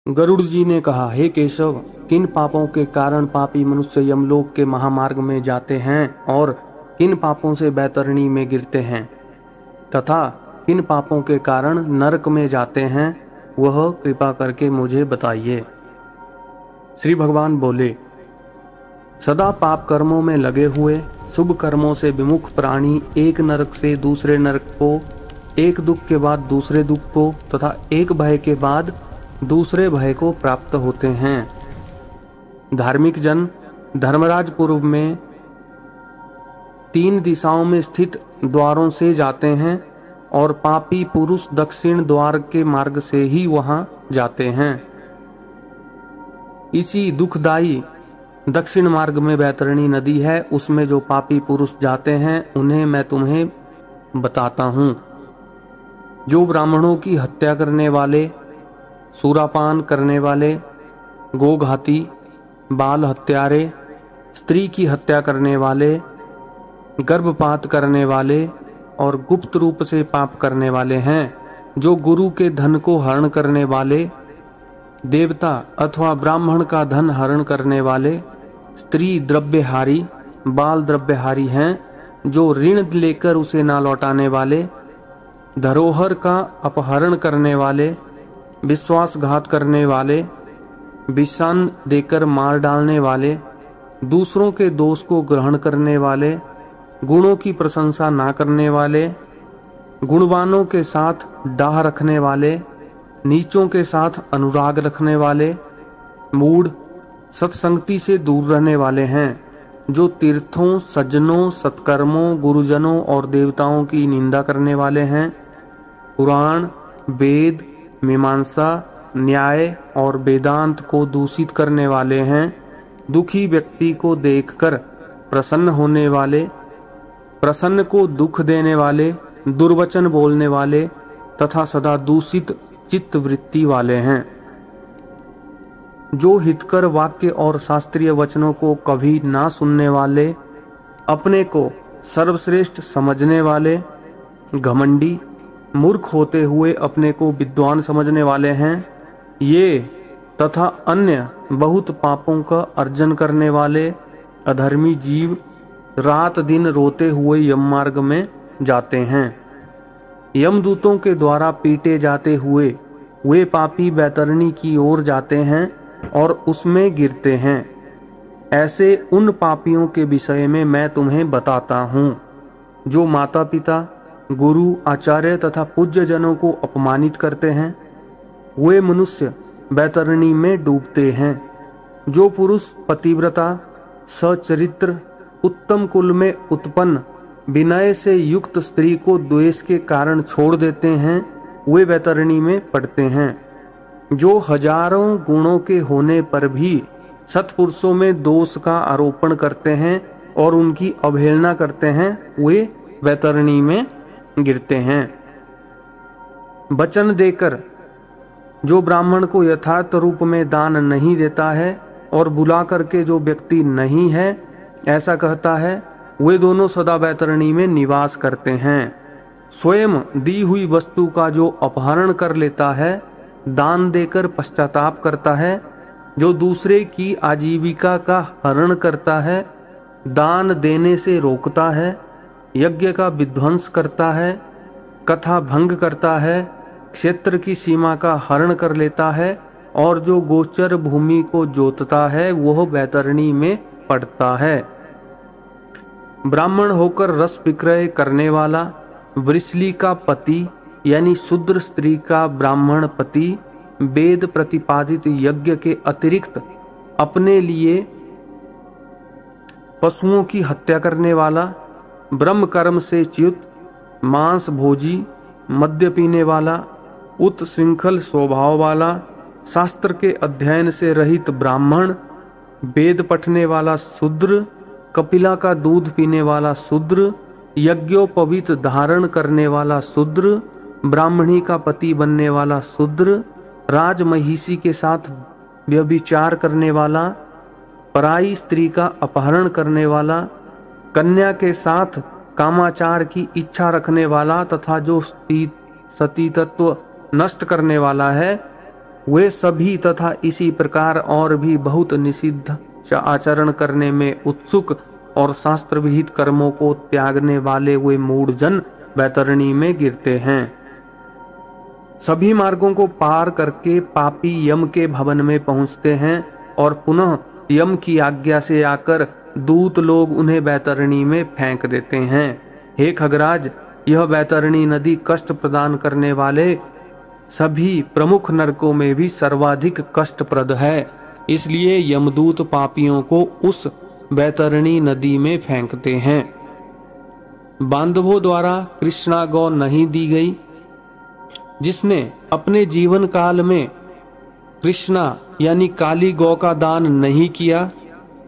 गरुड़ जी ने कहा, हे केशव, किन पापों के कारण पापी मनुष्य यमलोक के महामार्ग में जाते हैं और किन पापों से बैतरणी में गिरते हैं तथा किन पापों के कारण नरक में जाते हैं, वह कृपा करके मुझे बताइए। श्री भगवान बोले, सदा पाप कर्मों में लगे हुए शुभ कर्मों से विमुख प्राणी एक नरक से दूसरे नरक को, एक दुख के बाद दूसरे दुख को तथा एक भय के बाद दूसरे भय को प्राप्त होते हैं। धार्मिक जन धर्मराजपुर में 3 दिशाओं में स्थित द्वारों से जाते हैं और पापी पुरुष दक्षिण द्वार के मार्ग से ही वहां जाते हैं। इसी दुखदायी दक्षिण मार्ग में बैतरणी नदी है, उसमें जो पापी पुरुष जाते हैं उन्हें मैं तुम्हें बताता हूं। जो ब्राह्मणों की हत्या करने वाले, सूरापान करने वाले, गोघाती, बाल हत्यारे, स्त्री की हत्या करने वाले, गर्भपात करने वाले और गुप्त रूप से पाप करने वाले हैं, जो गुरु के धन को हरण करने वाले, देवता अथवा ब्राह्मण का धन हरण करने वाले, स्त्री द्रव्यहारी, बाल द्रव्यहारी हैं, जो ऋण लेकर उसे ना लौटाने वाले, धरोहर का अपहरण करने वाले, विश्वासघात करने वाले, विषान देकर मार डालने वाले, दूसरों के दोष को ग्रहण करने वाले, गुणों की प्रशंसा ना करने वाले, गुणवानों के साथ डाह रखने वाले, नीचों के साथ अनुराग रखने वाले, मूढ़, सत्संगति से दूर रहने वाले हैं, जो तीर्थों, सज्जनों, सत्कर्मों, गुरुजनों और देवताओं की निंदा करने वाले हैं, पुराण, वेद, मीमांसा, न्याय और वेदांत को दूषित करने वाले हैं, दुखी व्यक्ति को देखकर प्रसन्न होने वाले, प्रसन्न को दुख देने वाले, दुर्वचन बोलने वाले तथा सदा दूषित चित्त वृत्ति वाले हैं, जो हितकर वाक्य और शास्त्रीय वचनों को कभी ना सुनने वाले, अपने को सर्वश्रेष्ठ समझने वाले, घमंडी, मूर्ख होते हुए अपने को विद्वान समझने वाले हैं, ये तथा अन्य बहुत पापों का अर्जन करने वाले अधर्मी जीव रात दिन रोते हुए यम मार्ग में जाते हैं। यमदूतों के द्वारा पीटे जाते हुए वे पापी बैतरणी की ओर जाते हैं और उसमें गिरते हैं। ऐसे उन पापियों के विषय में मैं तुम्हें बताता हूँ, जो माता पिता, गुरु, आचार्य तथा पूज्य जनों को अपमानित करते हैं। वे मनुष्य बैतरणी में डूबते हैं। जो पुरुष पतिव्रता, सचरित्र, उत्तम कुल में उत्पन्न विनय से युक्त स्त्री को द्वेष के कारण छोड़ देते हैं, वे बैतरणी में पड़ते हैं। जो हजारों गुणों के होने पर भी सत्पुरुषों में दोष का आरोपण करते हैं और उनकी अवहेलना करते हैं, वे बैतरणी में गिरते हैं। वचन देकर जो ब्राह्मण को यथार्थ रूप में दान नहीं देता है और बुला करके जो व्यक्ति नहीं है ऐसा कहता है, वे दोनों सदा बैतरणी में निवास करते हैं। स्वयं दी हुई वस्तु का जो अपहरण कर लेता है, दान देकर पश्चाताप करता है, जो दूसरे की आजीविका का हरण करता है, दान देने से रोकता है, यज्ञ का विध्वंस करता है, कथा भंग करता है, क्षेत्र की सीमा का हरण कर लेता है और जो गोचर भूमि को जोतता है, वह बैतरणी में पड़ता है। ब्राह्मण होकर रस विक्रय करने वाला, वृषली का पति यानी शूद्र स्त्री का ब्राह्मण पति, वेद प्रतिपादित यज्ञ के अतिरिक्त अपने लिए पशुओं की हत्या करने वाला, ब्रह्म कर्म से च्युत, मांस भोजी, मद्य पीने वाला, उत्श्रृंखल स्वभाव वाला, शास्त्र के अध्ययन से रहित ब्राह्मण, वेद पढ़ने वाला शूद्र, कपिला का दूध पीने वाला शूद्र, यज्ञोपवीत धारण करने वाला शूद्र, ब्राह्मणी का पति बनने वाला शूद्र, राजमहिषी के साथ व्यभिचार करने वाला, पराई स्त्री का अपहरण करने वाला, कन्या के साथ कामाचार की इच्छा रखने वाला तथा जो सती तत्व नष्ट करने वाला है, वे सभी तथा इसी प्रकार और भी बहुत निषिद्ध आचरण करने में उत्सुक और शास्त्र विहित कर्मों को त्यागने वाले वे मूढ़जन वैतरणी में गिरते हैं। सभी मार्गों को पार करके पापी यम के भवन में पहुंचते हैं और पुनः यम की आज्ञा से आकर दूत लोग उन्हें वैतरणी में फेंक देते हैं। हे खगराज, यह वैतरणी नदी कष्ट प्रदान करने वाले सभी प्रमुख नरकों में भी सर्वाधिक कष्टप्रद है, इसलिए यमदूत पापियों को उस वैतरणी नदी में फेंकते हैं। बांधवों द्वारा कृष्णा गौ नहीं दी गई। जिसने अपने जीवन काल में कृष्णा यानी काली गौ का दान नहीं किया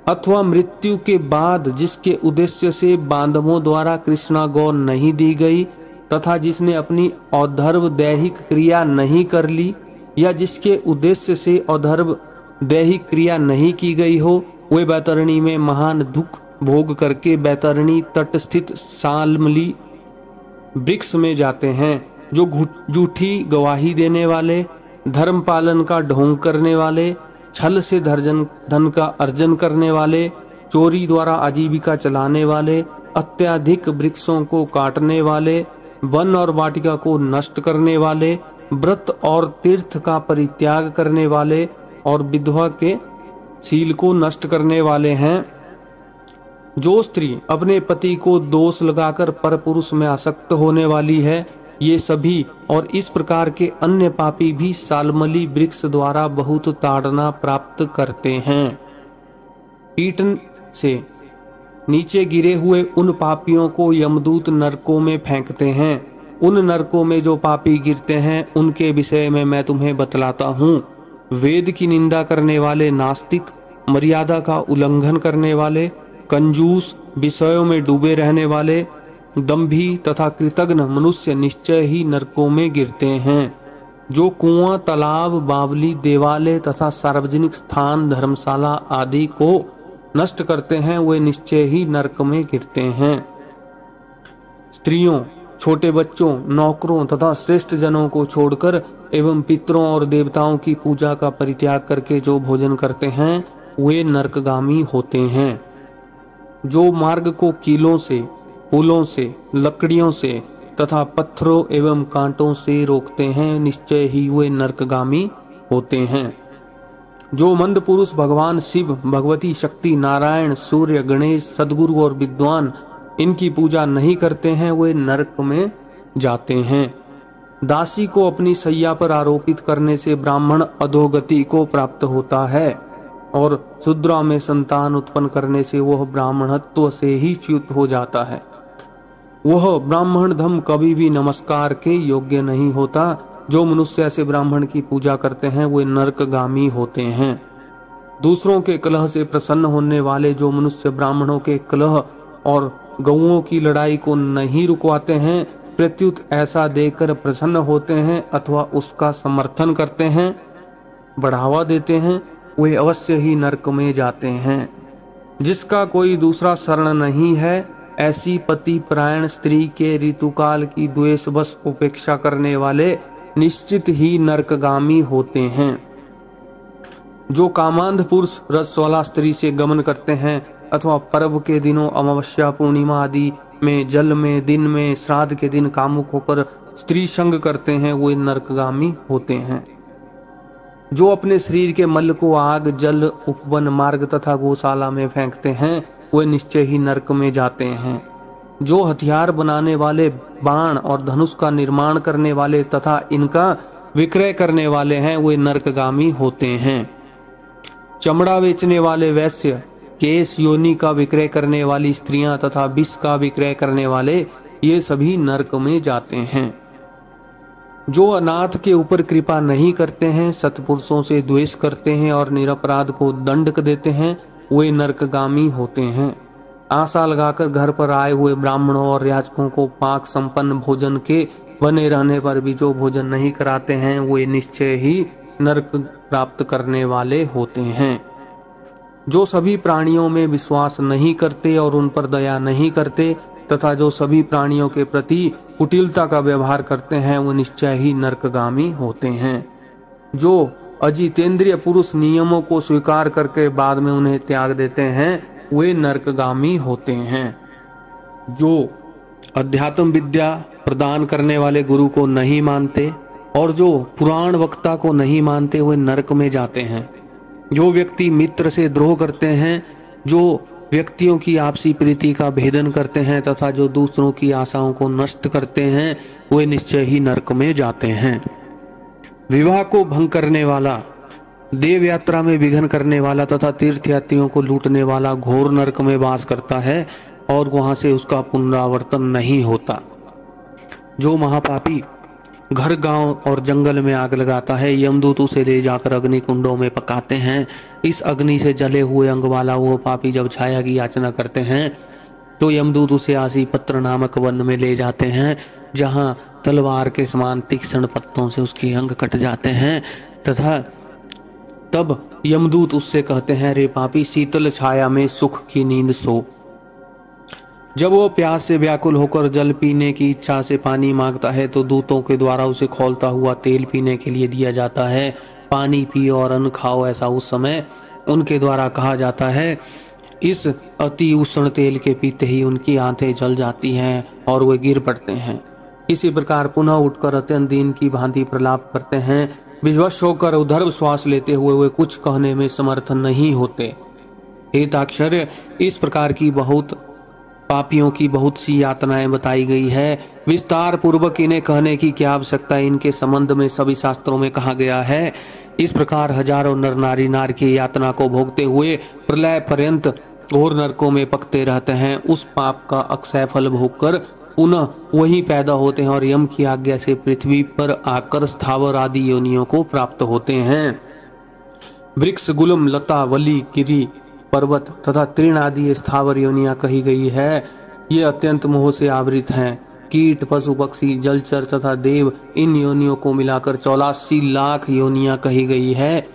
अथवा मृत्यु के बाद जिसके उद्देश्य से बांधवों द्वारा कृष्णा गौ नहीं दी गई तथा जिसने अपनी औधर्व दैहिक क्रिया नहीं कर ली या जिसके उद्देश्य से औधर्व दैहिक क्रिया नहीं की गई हो, वे बैतरणी में महान दुख भोग करके बैतरणी तट स्थित सालमली वृक्ष में जाते हैं। जो झूठी गवाही देने वाले, धर्म पालन का ढोंग करने वाले, छल से धन का अर्जन करने वाले, चोरी द्वारा आजीविका चलाने वाले, अत्यधिक वृक्षों को काटने वाले, वन और वाटिका को नष्ट करने वाले, व्रत और तीर्थ का परित्याग करने वाले और विधवा के शील को नष्ट करने वाले हैं। जो स्त्री अपने पति को दोष लगाकर परपुरुष में आसक्त होने वाली है, ये सभी और इस प्रकार के अन्य पापी भी सालमली वृक्ष द्वारा बहुत ताड़ना प्राप्त करते हैं। पीटन से नीचे गिरे हुए उन पापियों को यमदूत नरकों में फेंकते हैं। उन नरकों में जो पापी गिरते हैं उनके विषय में मैं तुम्हें बतलाता हूँ। वेद की निंदा करने वाले नास्तिक, मर्यादा का उल्लंघन करने वाले, कंजूस, विषयों में डूबे रहने वाले, दंभी तथा कृतघ्न मनुष्य निश्चय ही नरकों में गिरते हैं। जो कुआं, तालाब, बावली, देवालय तथा सार्वजनिक स्थान, धर्मशाला आदि को नष्ट करते हैं, वे निश्चय ही नरक में गिरते हैं। स्त्रियों, छोटे बच्चों, नौकरों तथा श्रेष्ठ जनों को छोड़कर एवं पितरों और देवताओं की पूजा का परित्याग करके जो भोजन करते हैं, वे नरकगामी होते हैं। जो मार्ग को कीलों से, पुलों से, लकड़ियों से तथा पत्थरों एवं कांटों से रोकते हैं, निश्चय ही वे नरकगामी होते हैं। जो मंद पुरुष भगवान शिव, भगवती शक्ति, नारायण, सूर्य, गणेश, सद्गुरु और विद्वान इनकी पूजा नहीं करते हैं, वे नरक में जाते हैं। दासी को अपनी सैया पर आरोपित करने से ब्राह्मण अधोगति को प्राप्त होता है और शूद्रा में संतान उत्पन्न करने से वह ब्राह्मणत्व से ही च्युत हो जाता है। वह ब्राह्मण धम कभी भी नमस्कार के योग्य नहीं होता। जो मनुष्य ऐसे ब्राह्मण की पूजा करते हैं वे नरकगामी होते हैं। दूसरों के कलह से प्रसन्न होने वाले जो मनुष्य ब्राह्मणों के कलह और गौओं की लड़ाई को नहीं रुकवाते हैं, प्रत्युत ऐसा देखकर प्रसन्न होते हैं अथवा उसका समर्थन करते हैं, बढ़ावा देते हैं, वे अवश्य ही नरक में जाते हैं। जिसका कोई दूसरा शरण नहीं है, ऐसी पति परायण स्त्री के ऋतुकाल की द्वेषवश उपेक्षा करने वाले निश्चित ही नरकगामी होते हैं। जो कामांध पुरुष रजस्वला स्त्री से गमन करते हैं अथवा पर्व के दिनों, अमावस्या, पूर्णिमा आदि में, जल में, दिन में, श्राद्ध के दिन कामुक होकर स्त्री संग करते हैं, वे नरकगामी होते हैं। जो अपने शरीर के मल को आग, जल, उपवन, मार्ग तथा गौशाला में फेंकते हैं, वे निश्चय ही नरक में जाते हैं। जो हथियार बनाने वाले, बाण और धनुष का निर्माण करने वाले तथा इनका विक्रय करने वाले हैं, वे नरकगामी होते हैं। चमड़ा बेचने वाले वैश्य, केश योनि का विक्रय करने वाली स्त्रियां तथा विष का विक्रय करने वाले, ये सभी नरक में जाते हैं। जो अनाथ के ऊपर कृपा नहीं करते हैं, सत्पुरुषों से द्वेष करते हैं और निरपराध को दंड देते हैं, वे नरकगामी होते हैं। आशा लगाकर घर पर आए हुए ब्राह्मणों और याचकों को पाक संपन्न भोजन के बने रहने पर भी जो भोजन नहीं कराते हैं, वे निश्चय ही नरक प्राप्त करने वाले होते हैं। जो सभी प्राणियों में विश्वास नहीं करते और उन पर दया नहीं करते तथा जो सभी प्राणियों के प्रति कुटिलता का व्यवहार करते हैं, वो निश्चय ही नरकगामी होते हैं। जो अजितेंद्रिय पुरुष नियमों को स्वीकार करके बाद में उन्हें त्याग देते हैं, वे नरकगामी होते हैं। जो अध्यात्म विद्या प्रदान करने वाले गुरु को नहीं मानते और जो पुराण वक्ता को नहीं मानते, वे नरक में जाते हैं। जो व्यक्ति मित्र से द्रोह करते हैं, जो व्यक्तियों की आपसी प्रीति का भेदन करते हैं तथा जो दूसरों की आशाओं को नष्ट करते हैं, वे निश्चय ही नरक में जाते हैं। विवाह को भंग करने वाला, देव यात्रा में विघ्न करने वाला तथा तीर्थयात्रियों को लूटने वाला घोर नरक में वास करता है और वहां से उसका पुनरावर्तन नहीं होता। जो महापापी घर गांव और जंगल में आग लगाता है, यमदूत उसे ले जाकर अग्नि कुंडों में पकाते हैं। इस अग्नि से जले हुए अंग वाला वो पापी जब छाया की याचना करते हैं तो यमदूत उसे आसी पत्र नामक वन में ले जाते हैं, जहां तलवार के समान तीक्ष्ण पत्तों से उसके अंग कट जाते हैं तथा तब यमदूत उससे कहते हैं, रे पापी, शीतल छाया में सुख की नींद सो। जब वो प्यास से व्याकुल होकर जल पीने की इच्छा से पानी मांगता है तो दूतों के द्वारा उसे खौलता हुआ तेल पीने के लिए दिया जाता है। पानी पियो और अन्न खाओ, ऐसा उस समय उनके द्वारा कहा जाता है। इस अति उष्ण तेल के पीते ही उनकी आंखें जल जाती हैं और वे गिर पड़ते हैं। इसी प्रकार पुनः उठकर अत्यंत दीन की भांति प्रलाप करते हैं। विवश होकर उधर्व श्वास लेते हुए वे कुछ कहने में समर्थ नहीं होते। हेताक्षर्य, इस प्रकार की पापियों की बहुत सी यातनाएं बताई गई है। विस्तार पूर्वक इन्हें कहने की क्या आवश्यकता, इनके संबंध में सभी शास्त्रों में कहा गया है। इस प्रकार हजारों नर नारी नार की यातना को भोगते हुए प्रलय पर्यंत घोर नरकों में पकते रहते हैं। उस पाप का अक्षय फल भोगकर पुनः वही पैदा होते हैं और यम की आज्ञा से पृथ्वी पर आकर स्थावर आदि योनियों को प्राप्त होते हैं। वृक्ष, गुलम, लता, वली, गिरी, पर्वत तथा तृण आदि स्थावर योनियां कही गई है। ये अत्यंत मोह से आवृत हैं। कीट, पशु, पक्षी, जलचर तथा देव, इन योनियों को मिलाकर 84 लाख योनियां कही गई है।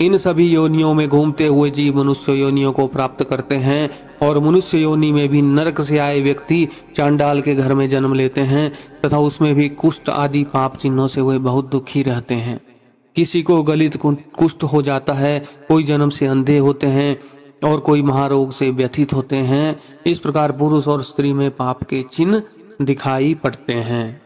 इन सभी योनियों में घूमते हुए जीव मनुष्य योनियों को प्राप्त करते हैं और मनुष्य योनि में भी नरक से आए व्यक्ति चांडाल के घर में जन्म लेते हैं तथा उसमें भी कुष्ठ आदि पाप चिन्हों से वे बहुत दुखी रहते हैं। किसी को गलित कुष्ठ हो जाता है, कोई जन्म से अंधे होते हैं और कोई महारोग से व्यथित होते हैं। इस प्रकार पुरुष और स्त्री में पाप के चिन्ह दिखाई पड़ते हैं।